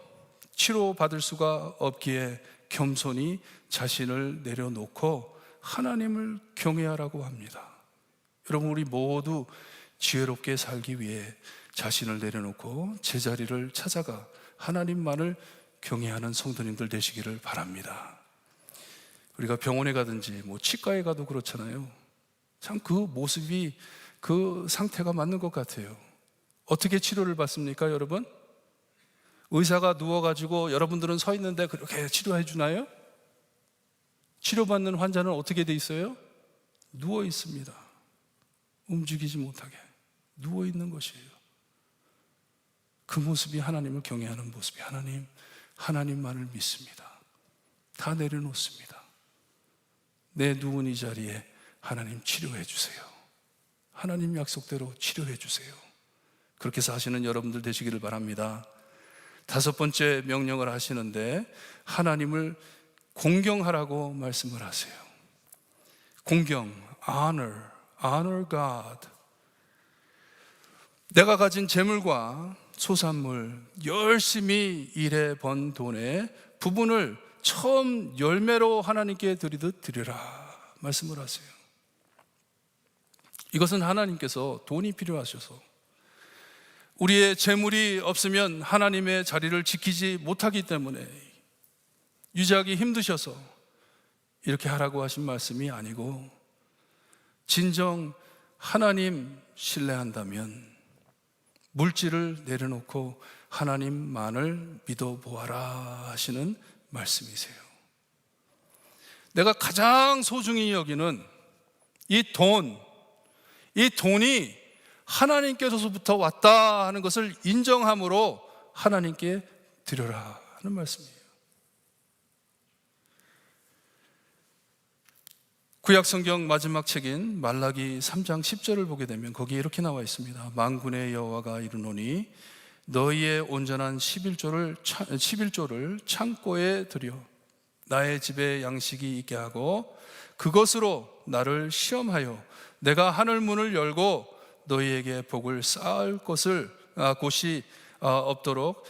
치료받을 수가 없기에 겸손히 자신을 내려놓고 하나님을 경외하라고 합니다. 여러분, 우리 모두 지혜롭게 살기 위해 자신을 내려놓고 제자리를 찾아가 하나님만을 경외하는 성도님들 되시기를 바랍니다. 우리가 병원에 가든지 치과에 가도 그렇잖아요. 참 그 모습이, 그 상태가 맞는 것 같아요. 어떻게 치료를 받습니까, 여러분? 의사가 누워가지고 여러분들은 서 있는데 그렇게 치료해 주나요? 치료받는 환자는 어떻게 돼 있어요? 누워 있습니다. 움직이지 못하게 누워 있는 것이에요. 그 모습이 하나님을 경외하는 모습이 하나님만을 믿습니다. 다 내려놓습니다. 내 누운 이 자리에 하나님 치료해 주세요. 하나님 약속대로 치료해 주세요. 그렇게 사시는 여러분들 되시기를 바랍니다. 5번째 명령을 하시는데 하나님을 공경하라고 말씀을 하세요. 공경, honor God. 내가 가진 재물과 소산물, 열심히 일해 번 돈의 부분을 처음 열매로 하나님께 드리듯 드려라 말씀을 하세요. 이것은 하나님께서 돈이 필요하셔서 우리의 재물이 없으면 하나님의 자리를 지키지 못하기 때문에 유지하기 힘드셔서 이렇게 하라고 하신 말씀이 아니고, 진정 하나님 신뢰한다면 물질을 내려놓고 하나님만을 믿어보아라 하시는 말씀이세요. 내가 가장 소중히 여기는 이 돈이 하나님께서부터 왔다 하는 것을 인정함으로 하나님께 드려라 하는 말씀이에요. 구약성경 마지막 책인 말라기 3장 10절을 보게 되면 거기에 이렇게 나와 있습니다. 만군의 여호와가 이르노니 너희의 온전한 11조를 창고에 들여 나의 집에 양식이 있게 하고 그것으로 나를 시험하여 내가 하늘 문을 열고 너희에게 복을 쌓을 곳이 없도록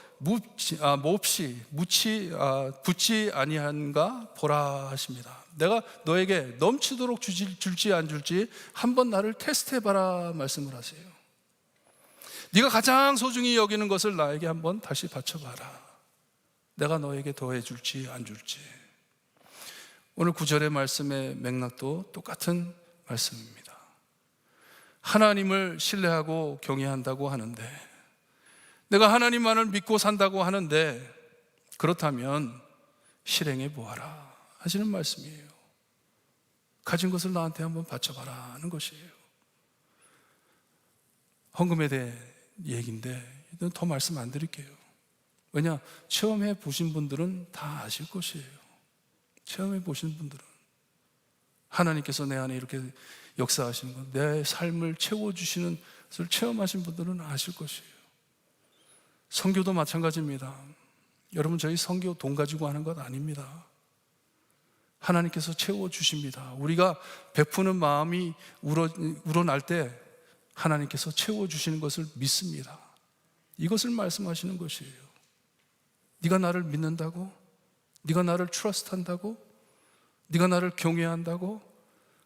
붙지 아니한가 보라 하십니다. 내가 너에게 넘치도록 줄지 안 줄지 한번 나를 테스트해봐라 말씀을 하세요. 네가 가장 소중히 여기는 것을 나에게 한번 다시 바쳐봐라. 내가 너에게 더해줄지 안 줄지. 오늘 9절의 말씀의 맥락도 똑같은 말씀입니다. 하나님을 신뢰하고 경외한다고 하는데, 내가 하나님만을 믿고 산다고 하는데, 그렇다면 실행해 보아라 하시는 말씀이에요. 가진 것을 나한테 한번 바쳐봐라 하는 것이에요. 헌금에 대해 얘기인데 더 말씀 안 드릴게요. 왜냐? 체험해 보신 분들은 다 아실 것이에요. 체험해 보신 분들은 하나님께서 내 안에 이렇게 역사하시는 것, 내 삶을 채워주시는 것을 체험하신 분들은 아실 것이에요. 선교도 마찬가지입니다. 여러분, 저희 선교 돈 가지고 하는 것 아닙니다. 하나님께서 채워주십니다. 우리가 베푸는 마음이 우러날 때 하나님께서 채워주시는 것을 믿습니다. 이것을 말씀하시는 것이에요. 네가 나를 믿는다고? 네가 나를 트러스트한다고? 네가 나를 경외한다고?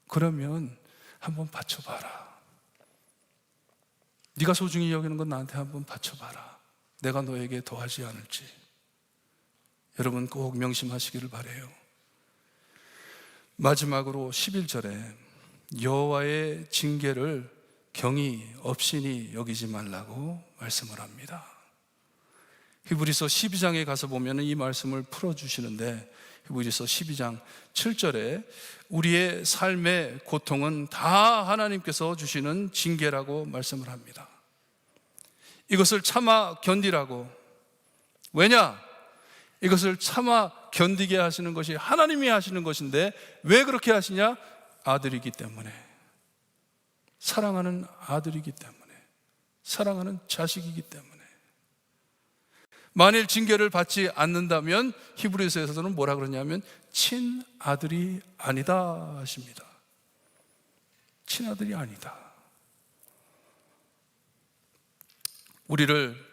그러면 한번 바쳐봐라. 네가 소중히 여기는 건 나한테 한번 바쳐봐라. 내가 너에게 더하지 않을지. 여러분 꼭 명심하시기를 바라요. 마지막으로 11절에 여호와의 징계를 경히 업신이 여기지 말라고 말씀을 합니다. 히브리서 12장에 가서 보면 이 말씀을 풀어주시는데, 히브리서 12장 7절에 우리의 삶의 고통은 다 하나님께서 주시는 징계라고 말씀을 합니다. 이것을 참아 견디라고. 왜냐? 이것을 참아 견디게 하시는 것이 하나님이 하시는 것인데 왜 그렇게 하시냐? 아들이기 때문에, 사랑하는 아들이기 때문에, 사랑하는 자식이기 때문에. 만일 징계를 받지 않는다면 히브리서에서는 뭐라 그러냐면 친아들이 아니다 하십니다. 친아들이 아니다. 우리를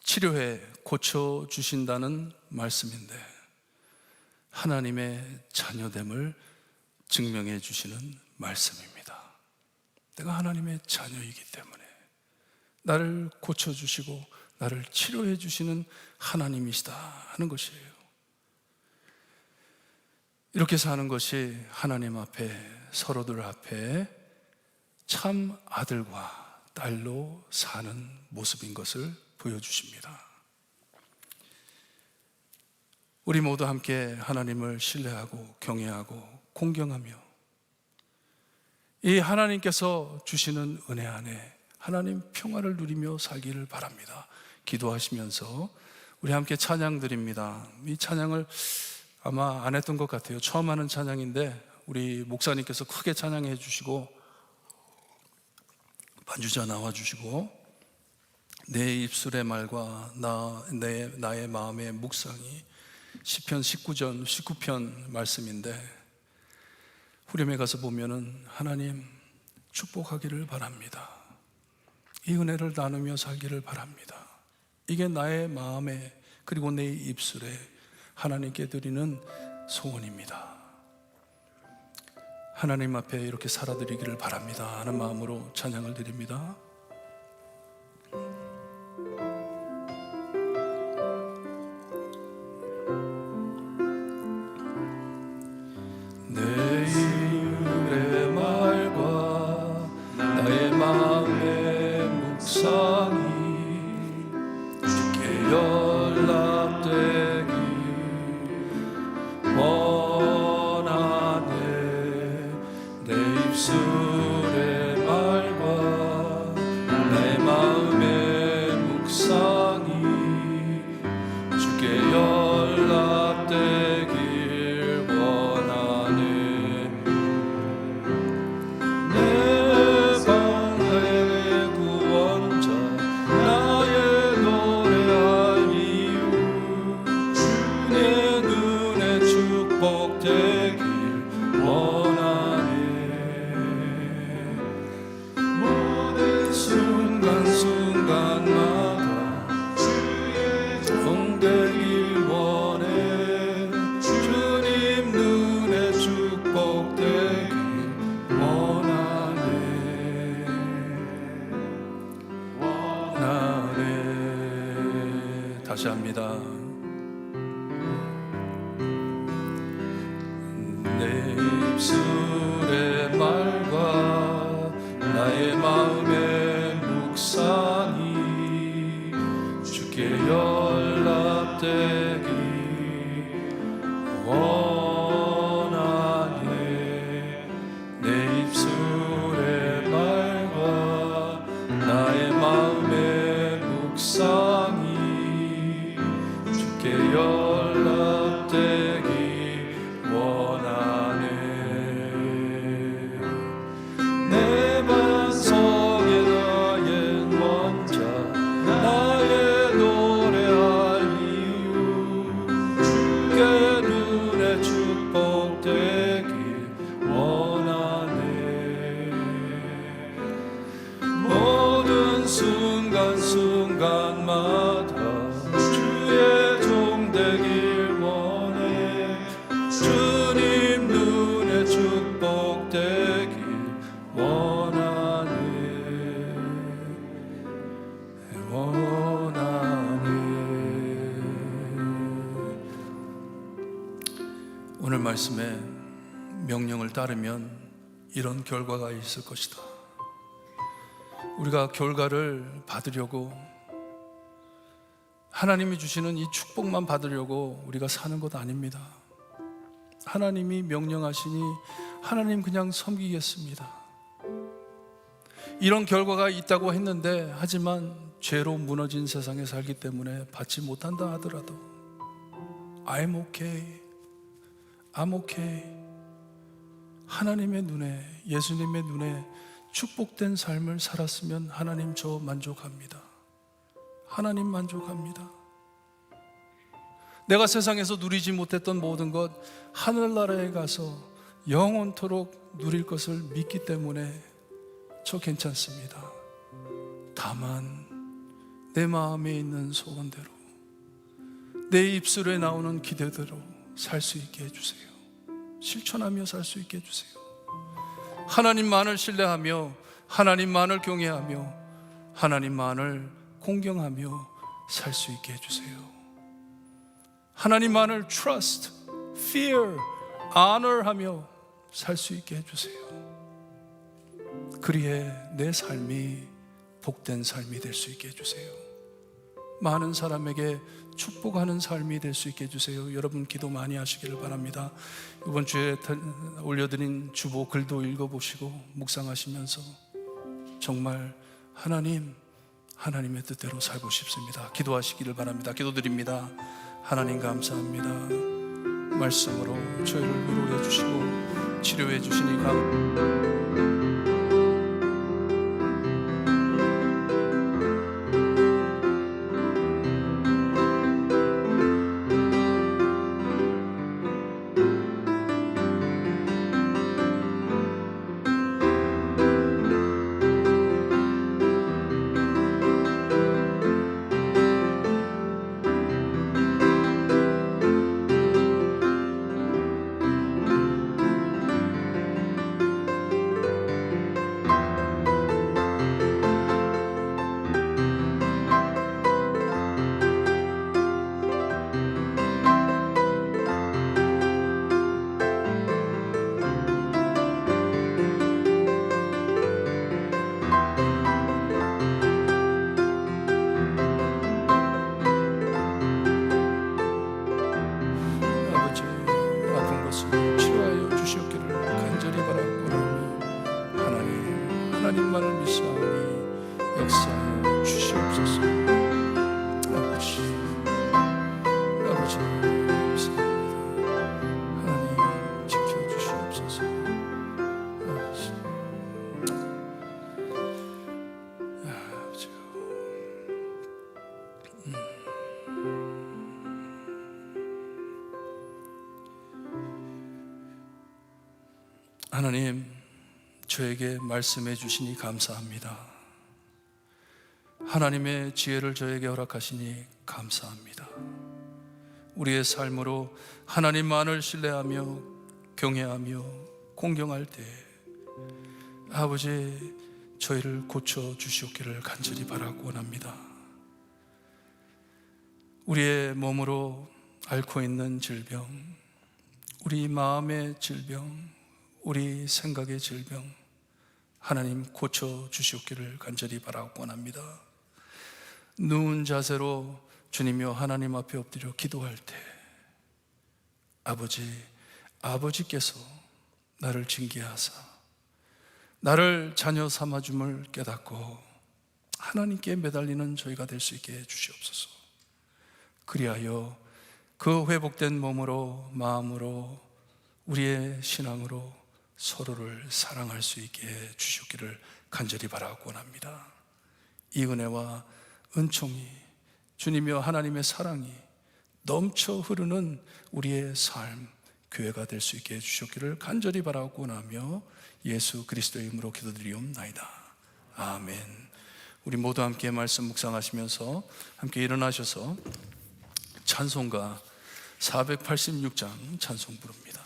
치료해 고쳐주신다는 말씀인데 하나님의 자녀됨을 증명해 주시는 말씀입니다. 내가 하나님의 자녀이기 때문에 나를 고쳐주시고 나를 치료해 주시는 하나님이시다 하는 것이에요. 이렇게 사는 것이 하나님 앞에, 서로들 앞에 참 아들과 딸로 사는 모습인 것을 보여주십니다. 우리 모두 함께 하나님을 신뢰하고 경외하고 공경하며 이 하나님께서 주시는 은혜 안에 하나님 평화를 누리며 살기를 바랍니다. 기도하시면서 우리 함께 찬양 드립니다. 이 찬양을 아마 안 했던 것 같아요. 처음 하는 찬양인데 우리 목사님께서 크게 찬양해 주시고 반주자 나와 주시고 내 입술의 말과 나의 마음의 묵상이 시편 19편 말씀인데 후렴에 가서 보면은 하나님 축복하기를 바랍니다. 이 은혜를 나누며 살기를 바랍니다. 이게 나의 마음에 그리고 내 입술에 하나님께 드리는 소원입니다. 하나님 앞에 이렇게 살아드리기를 바랍니다 하는 마음으로 찬양을 드립니다. 내 입술의 말과 나의 마음의 묵상이 주께 연락되기 원하네. 내 입술의 말과 나의 마음의 묵상이 주께 연락되길 원하네. 내 방의 구원자 나의 노래할 이유 주의 눈에 축복되길 원하네. 모든 순간순간마다 주의 종되길 원해. 주님 눈에 축복되길 원하네. 원하네. 다시 합니다. 내 입술의 말과 나의 마음의 묵상이 주께 연락되기 원하네. 내 입술의 말과 나의 마음의 묵상이 주께 연락되기 원하네. 내 반석에 나의 원자 나의 노래할 이유 주께 눈에 축복되길 원하네. 모든 순간순간마다 주의 종 되길 원해. 주님 눈에 축복되길 원하네. 원하네. 오늘 말씀에 명령을 따르면 이런 결과가 있을 것이다. 우리가 결과를 받으려고 하나님이 주시는 이 축복만 받으려고 우리가 사는 것 아닙니다. 하나님이 명령하시니 하나님 그냥 섬기겠습니다. 이런 결과가 있다고 했는데 하지만 죄로 무너진 세상에 살기 때문에 받지 못한다 하더라도 I'm okay. I'm okay. 하나님의 눈에, 예수님의 눈에 축복된 삶을 살았으면 하나님 저 만족합니다. 하나님 만족합니다. 내가 세상에서 누리지 못했던 모든 것 하늘나라에 가서 영원토록 누릴 것을 믿기 때문에 저 괜찮습니다. 다만 내 마음에 있는 소원대로, 내 입술에 나오는 기대대로 살 수 있게 해주세요. 실천하며 살 수 있게 해주세요. 하나님만을 신뢰하며, 하나님만을 경외하며, 하나님만을 공경하며 살 수 있게 해주세요. 하나님만을 trust, fear, honor하며 살 수 있게 해주세요. 그리해 내 삶이 복된 삶이 될 수 있게 해주세요. 많은 사람에게 축복하는 삶이 될 수 있게 해주세요. 여러분 기도 많이 하시기를 바랍니다. 이번 주에 올려드린 주보 글도 읽어보시고 묵상하시면서 정말 하나님의 뜻대로 살고 싶습니다. 기도하시기를 바랍니다. 기도드립니다. 하나님 감사합니다. 말씀으로 저희를 위로해 주시고 치료해 주시니 하나님만을 믿사오니 역사하여 주시옵소서. 아버지 감사합니다. 하나님 지켜주시옵소서. 아버지 하나님 저에게 말씀해 주시니 감사합니다. 하나님의 지혜를 저에게 허락하시니 감사합니다. 우리의 삶으로 하나님만을 신뢰하며 경외하며 공경할 때 아버지 저희를 고쳐 주시옵기를 간절히 바라고 원합니다. 우리의 몸으로 앓고 있는 질병, 우리 마음의 질병, 우리 생각의 질병 하나님 고쳐 주시옵기를 간절히 바라고 원합니다. 누운 자세로 주님이여 하나님 앞에 엎드려 기도할 때 아버지께서 나를 징계하사 나를 자녀 삼아줌을 깨닫고 하나님께 매달리는 저희가 될 수 있게 해주시옵소서. 그리하여 그 회복된 몸으로 마음으로 우리의 신앙으로 서로를 사랑할 수 있게 해주시기를 간절히 바라고 원합니다. 이 은혜와 은총이 주님이여 하나님의 사랑이 넘쳐 흐르는 우리의 삶, 교회가 될 수 있게 해주시기를 간절히 바라고 원하며 예수 그리스도의 이름으로 기도드리옵나이다. 아멘. 우리 모두 함께 말씀 묵상하시면서 함께 일어나셔서 찬송가 486장 찬송 부릅니다.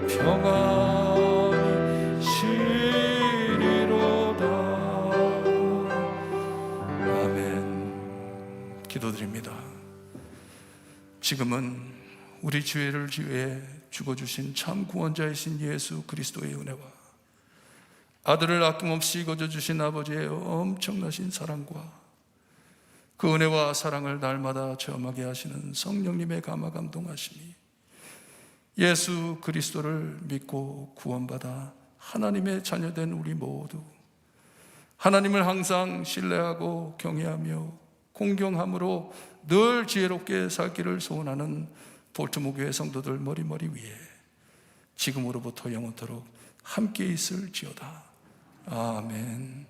평안히 쉬리로다. 아멘. 기도드립니다. 지금은 우리 죄를 위해 죽어주신 참 구원자이신 예수 그리스도의 은혜와 아들을 아낌없이 거저주신 아버지의 엄청나신 사랑과 그 은혜와 사랑을 날마다 체험하게 하시는 성령님의 감화 감동하심이 예수 그리스도를 믿고 구원받아 하나님의 자녀된 우리 모두 하나님을 항상 신뢰하고 경외하며 공경함으로 늘 지혜롭게 살기를 소원하는 볼트모 교회 성도들 머리머리 위에 지금으로부터 영원토록 함께 있을지어다. 아멘.